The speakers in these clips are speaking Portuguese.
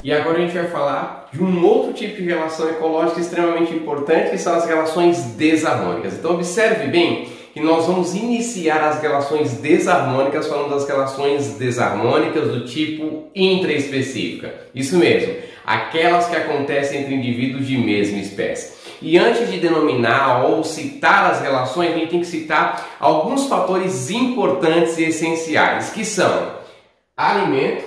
E agora a gente vai falar de um outro tipo de relação ecológica extremamente importante, que são as relações desarmônicas. Então observe bem que nós vamos iniciar as relações desarmônicas falando das relações desarmônicas do tipo intraespecífica. Isso mesmo, aquelas que acontecem entre indivíduos de mesma espécie. E antes de denominar ou citar as relações, a gente tem que citar alguns fatores importantes e essenciais, que são alimento,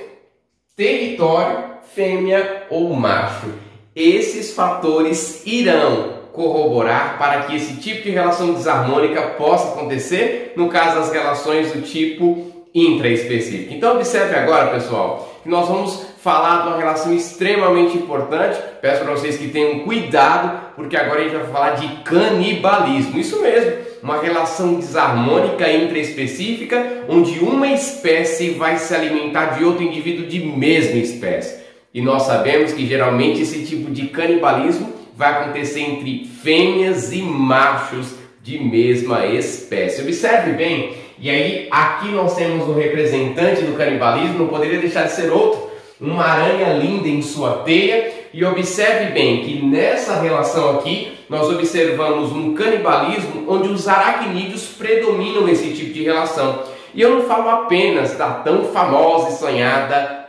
território, fêmea ou macho. Esses fatores irão corroborar para que esse tipo de relação desarmônica possa acontecer, no caso das relações do tipo intraespecífico. Então observe agora, pessoal, que nós vamos falar de uma relação extremamente importante. Peço para vocês que tenham cuidado, porque agora a gente vai falar de canibalismo. Isso mesmo, uma relação desarmônica intraespecífica, onde uma espécie vai se alimentar de outro indivíduo de mesma espécie. E nós sabemos que geralmente esse tipo de canibalismo vai acontecer entre fêmeas e machos de mesma espécie. Observe bem, e aí aqui nós temos um representante do canibalismo, não poderia deixar de ser outro, uma aranha linda em sua teia. E observe bem que nessa relação aqui nós observamos um canibalismo onde os aracnídeos predominam esse tipo de relação. E eu não falo apenas da tão famosa e sonhada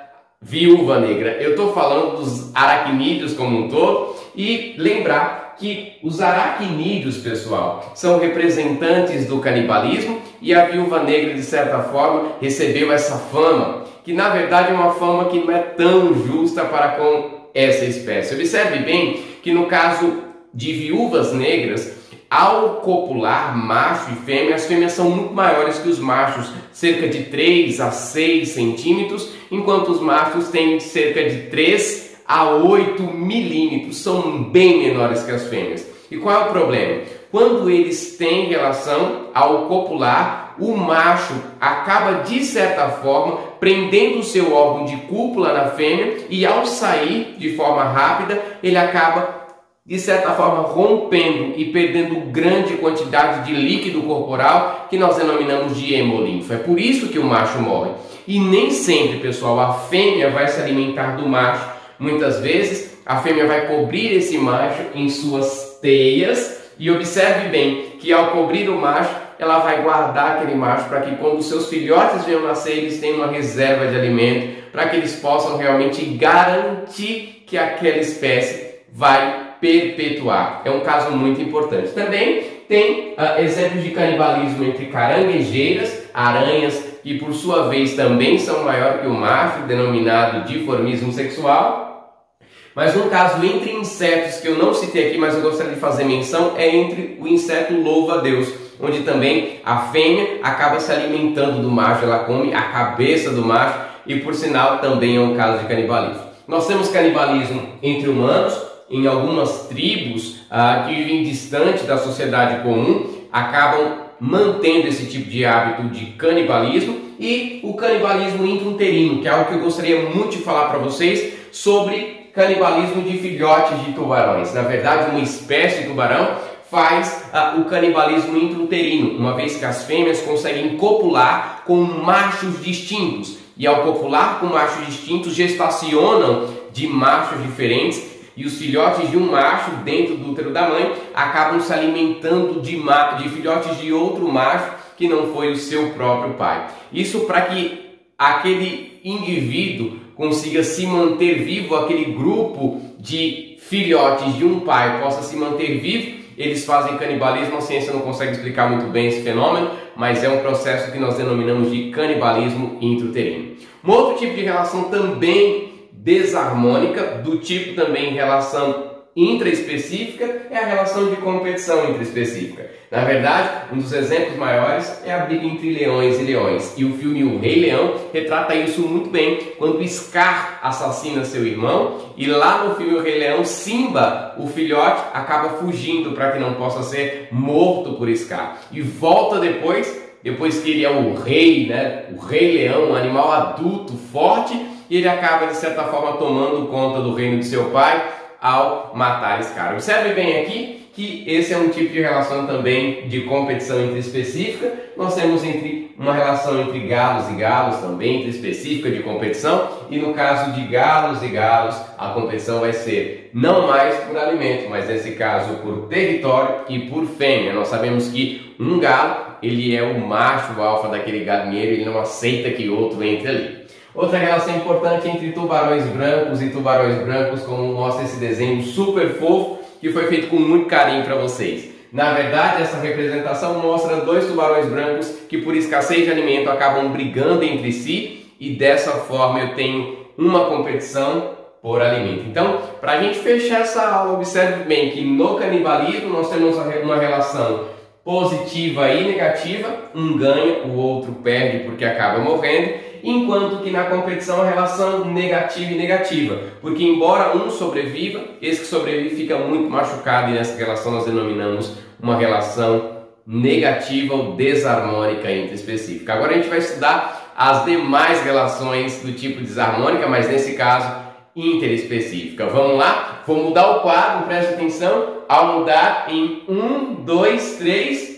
viúva negra, eu estou falando dos aracnídeos como um todo. E lembrar que os aracnídeos, pessoal, são representantes do canibalismo, e a viúva negra, de certa forma, recebeu essa fama, que na verdade é uma fama que não é tão justa para com essa espécie. Observe bem que no caso de viúvas negras, ao copular macho e fêmea, as fêmeas são muito maiores que os machos, cerca de 3 a 6 centímetros, enquanto os machos têm cerca de 3 a 8 milímetros, são bem menores que as fêmeas. E qual é o problema? Quando eles têm relação ao copular, o macho acaba de certa forma prendendo o seu órgão de cópula na fêmea, e ao sair de forma rápida, ele acaba de certa forma rompendo e perdendo grande quantidade de líquido corporal, que nós denominamos de hemolinfo. É por isso que o macho morre. E nem sempre, pessoal, a fêmea vai se alimentar do macho. Muitas vezes a fêmea vai cobrir esse macho em suas teias, e observe bem que ao cobrir o macho, ela vai guardar aquele macho para que quando os seus filhotes venham nascer, eles tenham uma reserva de alimento, para que eles possam realmente garantir que aquela espécie vai perpetuar. É um caso muito importante. Também tem exemplos de canibalismo entre caranguejeiras, aranhas, que por sua vez também são maiores que o macho, denominado dimorfismo sexual. Mas um caso entre insetos que eu não citei aqui, mas eu gostaria de fazer menção, é entre o inseto louva-a-Deus, onde também a fêmea acaba se alimentando do macho, ela come a cabeça do macho, e por sinal também é um caso de canibalismo. Nós temos canibalismo entre humanos, em algumas tribos que vivem distante da sociedade comum, acabam mantendo esse tipo de hábito de canibalismo, e o canibalismo intrauterino, que é algo que eu gostaria muito de falar para vocês sobre canibalismo de filhotes de tubarões. Na verdade, uma espécie de tubarão faz o canibalismo intrauterino, uma vez que as fêmeas conseguem copular com machos distintos, e ao copular com machos distintos gestacionam de machos diferentes, e os filhotes de um macho dentro do útero da mãe acabam se alimentando de filhotes de outro macho que não foi o seu próprio pai. Isso para que aquele indivíduo consiga se manter vivo, aquele grupo de filhotes de um pai possa se manter vivo. Eles fazem canibalismo. A ciência não consegue explicar muito bem esse fenômeno, mas é um processo que nós denominamos de canibalismo intrauterino. Um outro tipo de relação também desarmônica, do tipo também relação intraespecífica, é a relação de competição intraespecífica. Na verdade, um dos exemplos maiores é a briga entre leões e leões, e o filme O Rei Leão retrata isso muito bem, quando Scar assassina seu irmão, e lá no filme O Rei Leão, Simba, o filhote, acaba fugindo para que não possa ser morto por Scar, e volta depois que ele é o rei, né? O Rei Leão, um animal adulto, forte, e ele acaba de certa forma tomando conta do reino de seu pai ao matar Scar. Observe bem aqui que que esse é um tipo de relação também de competição intraespecífica. Nós temos uma relação entre galos e galos também, intraespecífica de competição, e no caso de galos e galos, a competição vai ser não mais por alimento, mas nesse caso por território e por fêmea. Nós sabemos que um galo, ele é o macho alfa daquele galinheiro, ele não aceita que outro entre ali. Outra relação importante entre tubarões brancos e tubarões brancos, como mostra esse desenho super fofo, que foi feito com muito carinho para vocês. Na verdade, essa representação mostra dois tubarões brancos que por escassez de alimento acabam brigando entre si, e dessa forma eu tenho uma competição por alimento. Então, para a gente fechar essa aula, observe bem que no canibalismo nós temos uma relação positiva e negativa, um ganha, o outro perde porque acaba morrendo, enquanto que na competição a relação negativa e negativa, porque embora um sobreviva, esse que sobrevive fica muito machucado, e nessa relação nós denominamos uma relação negativa ou desarmônica intraespecífica. Agora a gente vai estudar as demais relações do tipo desarmônica, mas nesse caso interespecífica. Vamos lá? Vou mudar o quadro, preste atenção, ao mudar em 1, 2, 3...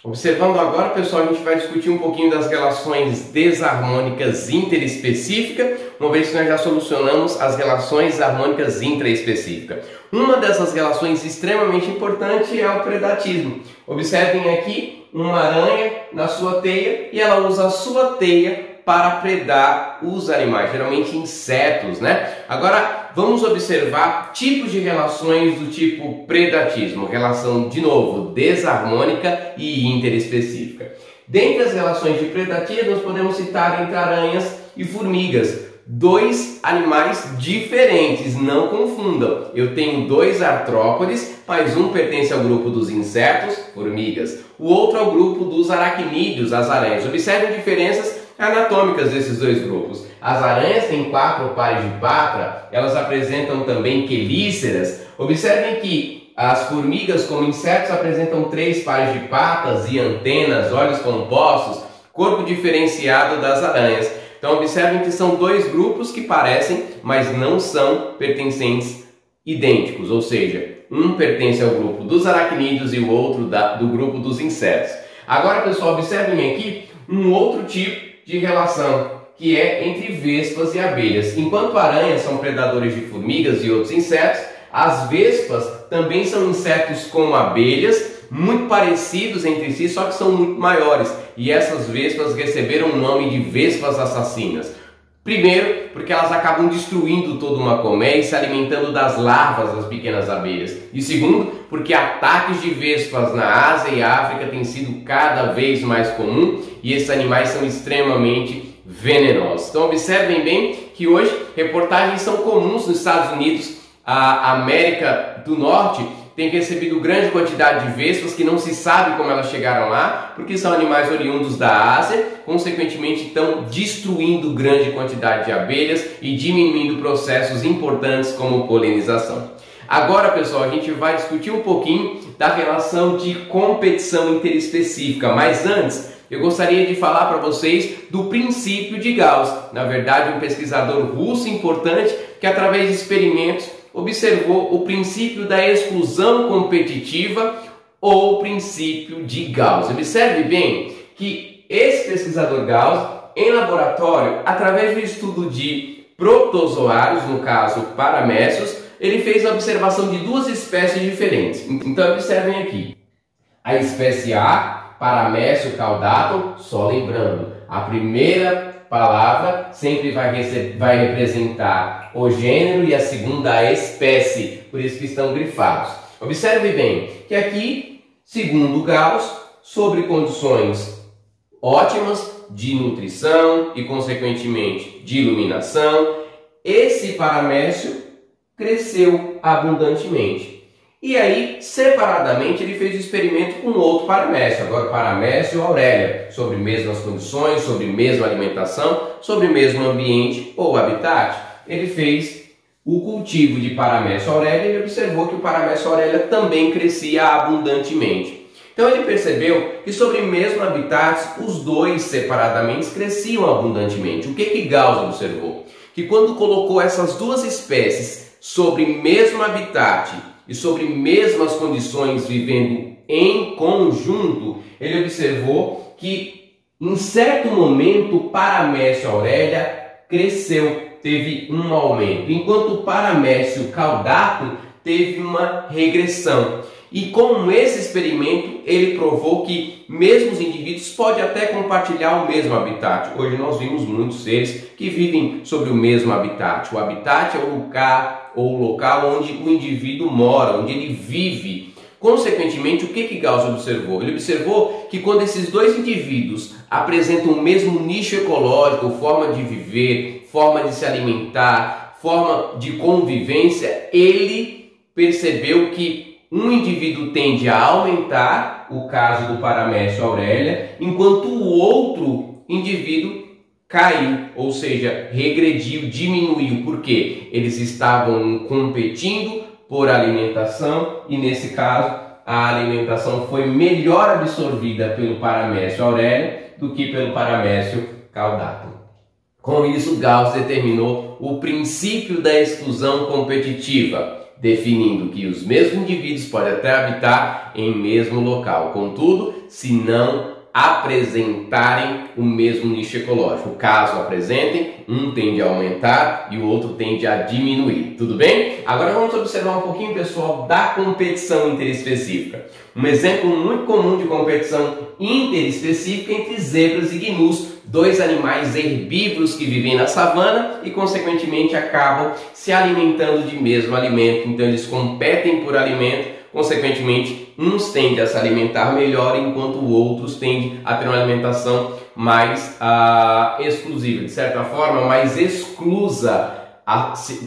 Observando agora, pessoal, a gente vai discutir um pouquinho das relações desarmônicas interespecíficas, uma vez que nós já solucionamos as relações harmônicas intraespecíficas. Uma dessas relações extremamente importante é o predatismo. Observem aqui uma aranha na sua teia, e ela usa a sua teia para predar os animais, geralmente insetos, né? Agora vamos observar tipos de relações do tipo predatismo, relação de novo desarmônica e interespecífica. Dentre as relações de predatismo nós podemos citar entre aranhas e formigas, dois animais diferentes, não confundam. Eu tenho dois artrópodes, mas um pertence ao grupo dos insetos, formigas, o outro ao grupo dos aracnídeos, as aranhas. Observem diferenças anatômicas desses dois grupos. As aranhas têm 4 pares de pata, elas apresentam também quelíceras. Observem que as formigas, como insetos, apresentam 3 pares de patas e antenas, olhos compostos, corpo diferenciado das aranhas. Então observem que são dois grupos que parecem, mas não são pertencentes idênticos, ou seja, um pertence ao grupo dos aracnídeos e o outro do grupo dos insetos. Agora, pessoal, observem aqui um outro tipo de relação, que é entre vespas e abelhas. Enquanto aranhas são predadores de formigas e outros insetos, as vespas também são insetos como abelhas, muito parecidos entre si, só que são muito maiores. E essas vespas receberam o nome de vespas assassinas. Primeiro, porque elas acabam destruindo toda uma colmeia e se alimentando das larvas das pequenas abelhas. E segundo, porque ataques de vespas na Ásia e África têm sido cada vez mais comum, e esses animais são extremamente venenosos. Então observem bem que hoje reportagens são comuns nos Estados Unidos. A América do Norte tem recebido grande quantidade de vespas que não se sabe como elas chegaram lá, porque são animais oriundos da Ásia, consequentemente estão destruindo grande quantidade de abelhas e diminuindo processos importantes como polinização. Agora, pessoal, a gente vai discutir um pouquinho da relação de competição interespecífica, mas antes eu gostaria de falar para vocês do princípio de Gauss. Na verdade, um pesquisador russo importante que, através de experimentos, observou o princípio da exclusão competitiva ou princípio de Gauss. Observe bem que esse pesquisador Gauss, em laboratório, através do estudo de protozoários, no caso paramécios, ele fez a observação de duas espécies diferentes. Então observem aqui, a espécie A, Paramécio caudatum, só lembrando, a primeira palavra sempre vai representar o gênero e a segunda a espécie, por isso que estão grifados. Observe bem que aqui, segundo Gauss, sobre condições ótimas de nutrição e consequentemente de iluminação, esse paramécio cresceu abundantemente. E aí, separadamente, ele fez o experimento com outro paramécio, agora o paramécio Aurélia, sobre mesmas condições, sobre mesma alimentação, sobre mesmo ambiente ou habitat. Ele fez o cultivo de paramécio Aurélia e observou que o paramécio Aurélia também crescia abundantemente. Então ele percebeu que sobre mesmo habitats, os dois separadamente cresciam abundantemente. O que Gauss observou? Que quando colocou essas duas espécies sobre mesmo habitat e sobre mesmas condições vivendo em conjunto, ele observou que em certo momento o Paramécio Aurélia cresceu, teve um aumento, enquanto o Paramécio Caudato teve uma regressão. E com esse experimento ele provou que mesmo os indivíduos podem até compartilhar o mesmo habitat. Hoje nós vimos muitos seres que vivem sobre o mesmo habitat. O habitat é o lugar ou o local onde o indivíduo mora, onde ele vive. Consequentemente, o que Gauss observou? Ele observou que quando esses dois indivíduos apresentam o mesmo nicho ecológico, forma de viver, forma de se alimentar, forma de convivência, ele percebeu que um indivíduo tende a aumentar, o caso do Paramécio Aurélia, enquanto o outro indivíduo caiu, ou seja, regrediu, diminuiu. Por quê? Eles estavam competindo por alimentação e, nesse caso, a alimentação foi melhor absorvida pelo Paramécio Aurélia do que pelo Paramécio Caudato. Com isso, Gauss determinou o princípio da exclusão competitiva, definindo que os mesmos indivíduos podem até habitar em mesmo local, contudo, se não apresentarem o mesmo nicho ecológico. Caso apresentem, um tende a aumentar e o outro tende a diminuir. Tudo bem? Agora vamos observar um pouquinho, pessoal, da competição interespecífica. Um exemplo muito comum de competição interespecífica entre zebras e gnus, dois animais herbívoros que vivem na savana e, consequentemente, acabam se alimentando de mesmo alimento. Então, eles competem por alimento. Consequentemente, uns tendem a se alimentar melhor, enquanto outros tendem a ter uma alimentação mais exclusiva, de certa forma, mais exclusa,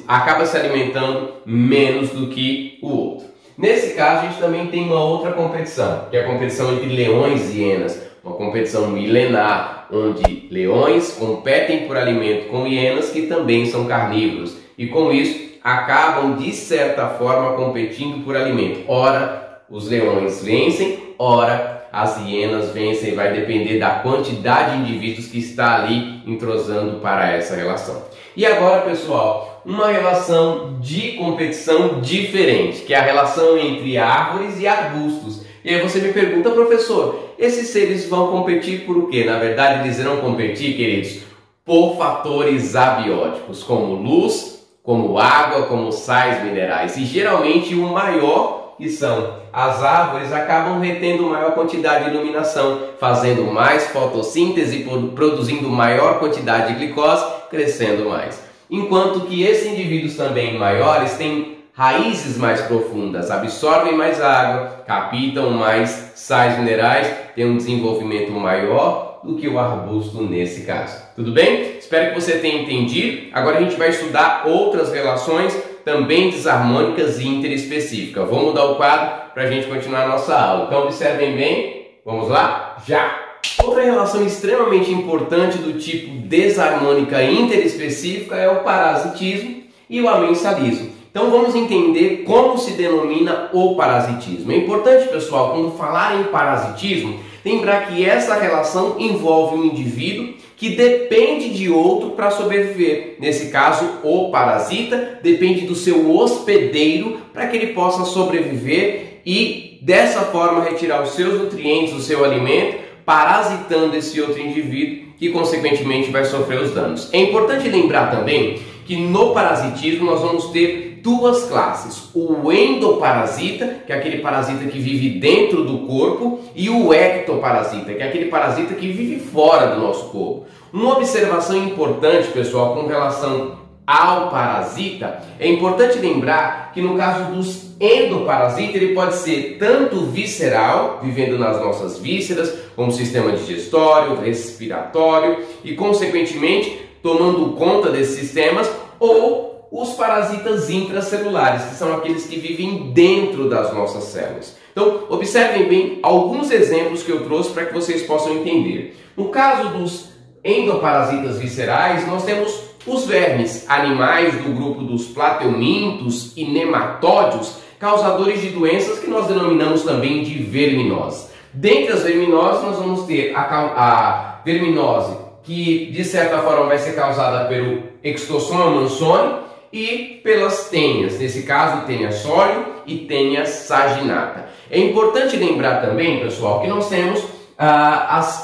acaba se alimentando menos do que o outro. Nesse caso, a gente também tem uma outra competição, que é a competição entre leões e hienas, uma competição milenar, onde leões competem por alimento com hienas que também são carnívoros, e com isso acabam, de certa forma, competindo por alimento. Ora, os leões vencem, ora, as hienas vencem. Vai depender da quantidade de indivíduos que está ali entrosando para essa relação. E agora, pessoal, uma relação de competição diferente, que é a relação entre árvores e arbustos. E aí você me pergunta, professor, esses seres vão competir por o quê? Na verdade, eles irão competir, queridos, por fatores abióticos, como luz, como água, como sais minerais. E geralmente o maior, que são as árvores, acabam retendo maior quantidade de iluminação, fazendo mais fotossíntese, produzindo maior quantidade de glicose, crescendo mais. Enquanto que esses indivíduos também maiores têm raízes mais profundas, absorvem mais água, captam mais sais minerais, têm um desenvolvimento maior do que o arbusto nesse caso. Tudo bem? Espero que você tenha entendido. Agora a gente vai estudar outras relações também desarmônicas e interespecíficas. Vou mudar o quadro para a gente continuar a nossa aula. Então observem bem. Vamos lá? Já! Outra relação extremamente importante do tipo desarmônica e interespecífica é o parasitismo e o amensalismo. Então vamos entender como se denomina o parasitismo. É importante, pessoal, quando falar em parasitismo, lembrar que essa relação envolve um indivíduo que depende de outro para sobreviver. Nesse caso, o parasita depende do seu hospedeiro para que ele possa sobreviver e, dessa forma, retirar os seus nutrientes, o seu alimento, parasitando esse outro indivíduo que, consequentemente, vai sofrer os danos. É importante lembrar também que no parasitismo nós vamos ter duas classes: o endoparasita, que é aquele parasita que vive dentro do corpo, e o ectoparasita, que é aquele parasita que vive fora do nosso corpo. Uma observação importante, pessoal, com relação ao parasita, é importante lembrar que no caso dos endoparasitas ele pode ser tanto visceral, vivendo nas nossas vísceras, como sistema digestório, respiratório e, consequentemente, tomando conta desses sistemas, ou os parasitas intracelulares, que são aqueles que vivem dentro das nossas células. Então, observem bem alguns exemplos que eu trouxe para que vocês possam entender. No caso dos endoparasitas viscerais, nós temos os vermes, animais do grupo dos plateumintos e nematódios, causadores de doenças que nós denominamos também de verminose. Dentre as verminoses, nós vamos ter a verminose, que de certa forma vai ser causada pelo Extossoma mansoni e pelas tênias, nesse caso tênia sólio e Taenia saginata. É importante lembrar também, pessoal, que nós temos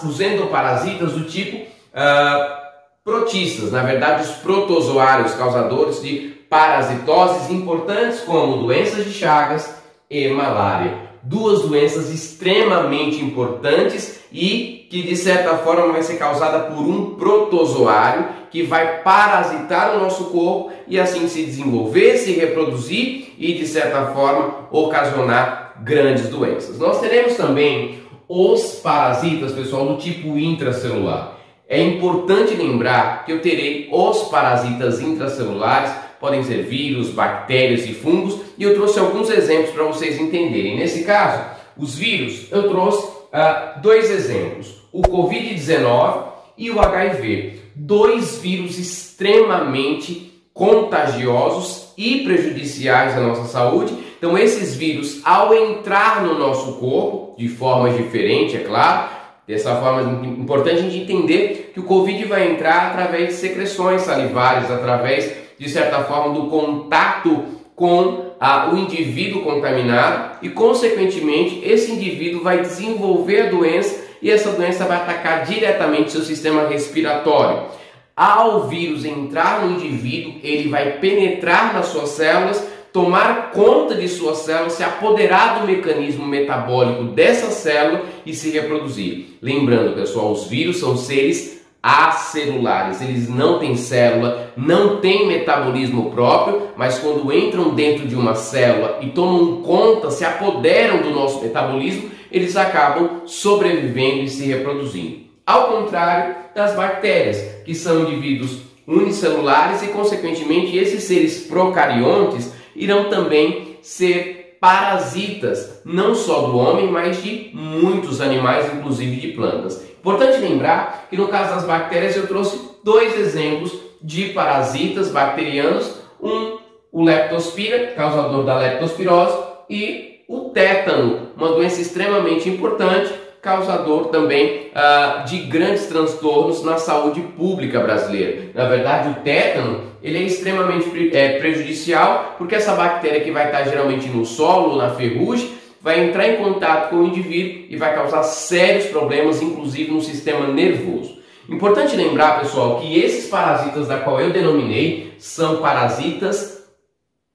os endoparasitas do tipo protistas, na verdade os protozoários causadores de parasitoses importantes como doenças de Chagas e malária. Duas doenças extremamente importantes e que de certa forma vai ser causada por um protozoário que vai parasitar o nosso corpo e assim se desenvolver, se reproduzir e de certa forma ocasionar grandes doenças. Nós teremos também os parasitas, pessoal, do tipo intracelular. É importante lembrar que eu terei os parasitas intracelulares, podem ser vírus, bactérias e fungos, e eu trouxe alguns exemplos para vocês entenderem. Nesse caso, os vírus, eu trouxe dois exemplos, o Covid-19 e o HIV. Dois vírus extremamente contagiosos e prejudiciais à nossa saúde. Então, esses vírus, ao entrar no nosso corpo, de formas diferentes, é claro, dessa forma é importante a gente entender que o Covid vai entrar através de secreções salivares, através, de certa forma, do contato com o indivíduo contaminado e, consequentemente, esse indivíduo vai desenvolver a doença e essa doença vai atacar diretamente seu sistema respiratório. Ao vírus entrar no indivíduo, ele vai penetrar nas suas células, tomar conta de suas células, se apoderar do mecanismo metabólico dessa célula e se reproduzir. Lembrando, pessoal, os vírus são seres acelulares, eles não têm célula, não têm metabolismo próprio, mas quando entram dentro de uma célula e tomam conta, se apoderam do nosso metabolismo, eles acabam sobrevivendo e se reproduzindo. Ao contrário das bactérias, que são indivíduos unicelulares e, consequentemente, esses seres procariontes irão também ser parasitas, não só do homem, mas de muitos animais, inclusive de plantas. Importante lembrar que no caso das bactérias eu trouxe dois exemplos de parasitas bacterianos, o Leptospira, causador da leptospirose, e o tétano, uma doença extremamente importante, causador também de grandes transtornos na saúde pública brasileira. Na verdade, o tétano ele é extremamente prejudicial porque essa bactéria que vai estar geralmente no solo ou na ferrugem vai entrar em contato com o indivíduo e vai causar sérios problemas, inclusive no sistema nervoso. Importante lembrar, pessoal, que esses parasitas da qual eu denominei são parasitas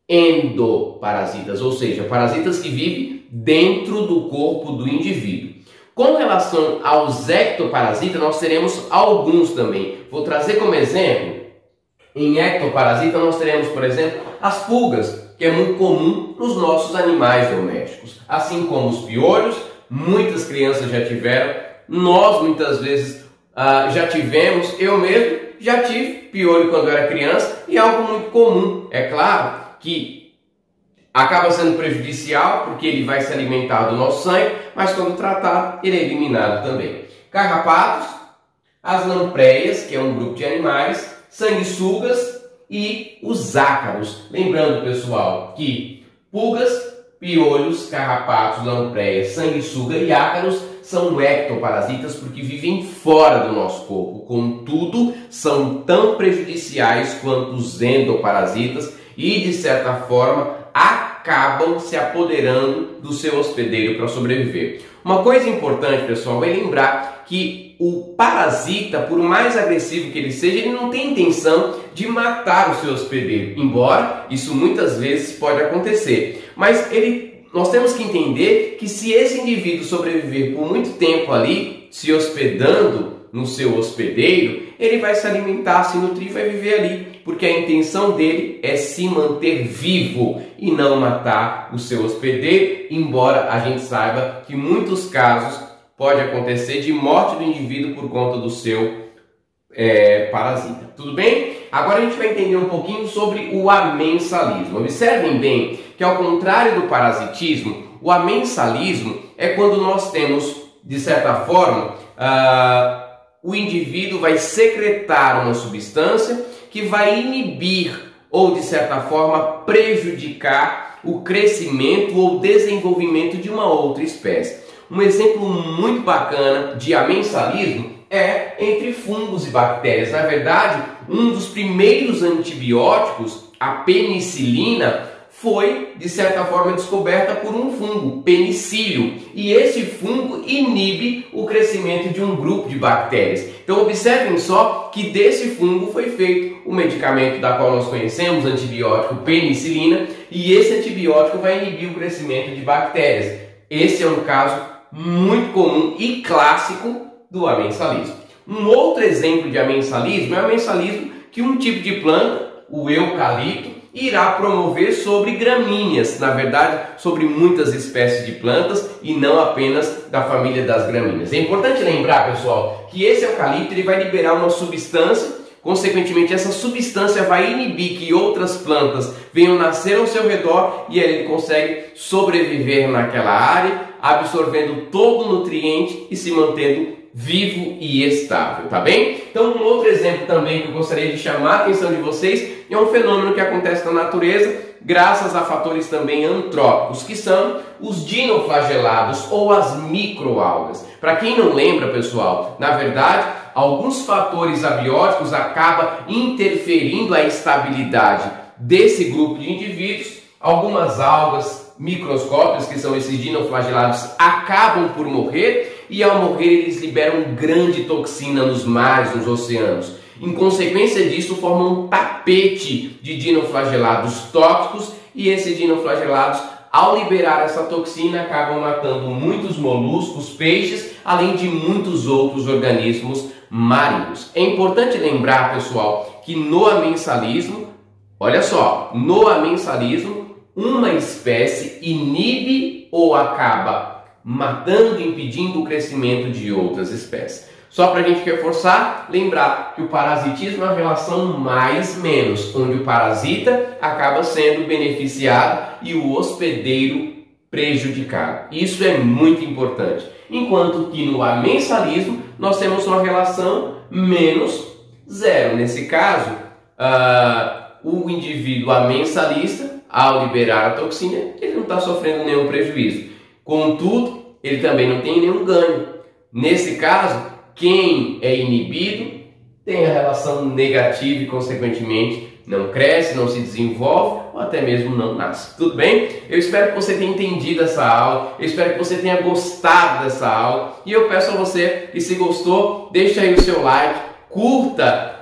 endoparasitas, ou seja, parasitas que vivem dentro do corpo do indivíduo. Com relação aos ectoparasitas, nós teremos alguns também. Vou trazer como exemplo, em ectoparasita nós teremos, por exemplo, as pulgas, que é muito comum nos nossos animais domésticos. Assim como os piolhos, muitas crianças já tiveram, nós muitas vezes já tivemos, eu mesmo já tive piolho quando eu era criança e é algo muito comum. É claro que acaba sendo prejudicial porque ele vai se alimentar do nosso sangue, mas quando tratado ele é eliminado também. Carrapatos, as lampreias, que é um grupo de animais, sanguessugas e os ácaros. Lembrando, pessoal, que pulgas, piolhos, carrapatos, lampreias, sanguessuga e ácaros são ectoparasitas porque vivem fora do nosso corpo. Contudo, são tão prejudiciais quanto os endoparasitas e, de certa forma, acabam se apoderando do seu hospedeiro para sobreviver. Uma coisa importante, pessoal, é lembrar que o parasita, por mais agressivo que ele seja, ele não tem intenção de matar o seu hospedeiro, embora isso muitas vezes pode acontecer. Mas nós temos que entender que se esse indivíduo sobreviver por muito tempo ali, se hospedando no seu hospedeiro, ele vai se alimentar, se nutrir, vai viver ali, porque a intenção dele é se manter vivo e não matar o seu hospedeiro, embora a gente saiba que em muitos casos pode acontecer de morte do indivíduo por conta do seu parasita. Tudo bem? Agora a gente vai entender um pouquinho sobre o amensalismo. Observem bem que, ao contrário do parasitismo, o amensalismo é quando nós temos, de certa forma, o indivíduo vai secretar uma substância que vai inibir ou, de certa forma, prejudicar o crescimento ou desenvolvimento de uma outra espécie. Um exemplo muito bacana de amensalismo é entre fungos e bactérias. Na verdade, um dos primeiros antibióticos, a penicilina, foi, de certa forma, descoberta por um fungo, penicílio, e esse fungo inibe o crescimento de um grupo de bactérias. Então observem só que desse fungo foi feito o medicamento da qual nós conhecemos, o antibiótico penicilina, e esse antibiótico vai inibir o crescimento de bactérias. Esse é um caso muito comum e clássico do amensalismo. Um outro exemplo de amensalismo é o amensalismo que um tipo de planta, o eucalipto, irá promover sobre gramíneas, na verdade, sobre muitas espécies de plantas e não apenas da família das gramíneas. É importante lembrar, pessoal, que esse eucalipto ele vai liberar uma substância, consequentemente essa substância vai inibir que outras plantas venham nascer ao seu redor e ele consegue sobreviver naquela área, absorvendo todo o nutriente e se mantendo vivo e estável, tá bem? Então um outro exemplo também que eu gostaria de chamar a atenção de vocês é um fenômeno que acontece na natureza graças a fatores também antrópicos, que são os dinoflagelados ou as microalgas. Para quem não lembra, pessoal, na verdade, alguns fatores abióticos acabam interferindo a estabilidade desse grupo de indivíduos. Algumas algas microscópicas, que são esses dinoflagelados, acabam por morrer e ao morrer eles liberam grande toxina nos mares, nos oceanos. Em consequência disso, formam um tapete de dinoflagelados tóxicos e esses dinoflagelados, ao liberar essa toxina, acabam matando muitos moluscos, peixes, além de muitos outros organismos marinhos. É importante lembrar, pessoal, que no amensalismo, olha só, no amensalismo, uma espécie inibe ou acaba matando, impedindo o crescimento de outras espécies. Só para a gente reforçar, lembrar que o parasitismo é uma relação mais-menos, onde o parasita acaba sendo beneficiado e o hospedeiro prejudicado. Isso é muito importante. Enquanto que no amensalismo nós temos uma relação menos zero. Nesse caso, o indivíduo amensalista, ao liberar a toxina, ele não está sofrendo nenhum prejuízo. Contudo, ele também não tem nenhum ganho. Nesse caso, quem é inibido tem a relação negativa e, consequentemente, não cresce, não se desenvolve ou até mesmo não nasce. Tudo bem? Eu espero que você tenha entendido essa aula, eu espero que você tenha gostado dessa aula e eu peço a você que, se gostou, deixe aí o seu like, curta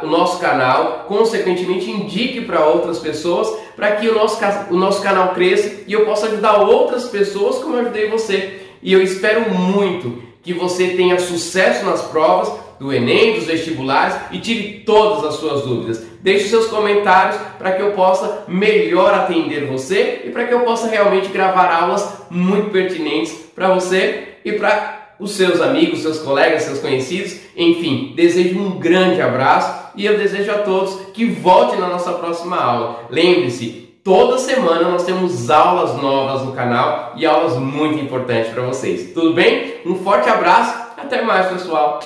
o nosso canal, consequentemente indique para outras pessoas, para que o nosso canal cresça e eu possa ajudar outras pessoas como eu ajudei você. E eu espero muito que você tenha sucesso nas provas do Enem, dos vestibulares e tire todas as suas dúvidas. Deixe seus comentários para que eu possa melhor atender você e para que eu possa realmente gravar aulas muito pertinentes para você e para os seus amigos, seus colegas, seus conhecidos. Enfim, desejo um grande abraço e eu desejo a todos que voltem na nossa próxima aula. Lembre-se, toda semana nós temos aulas novas no canal e aulas muito importantes para vocês. Tudo bem? Um forte abraço, até mais, pessoal!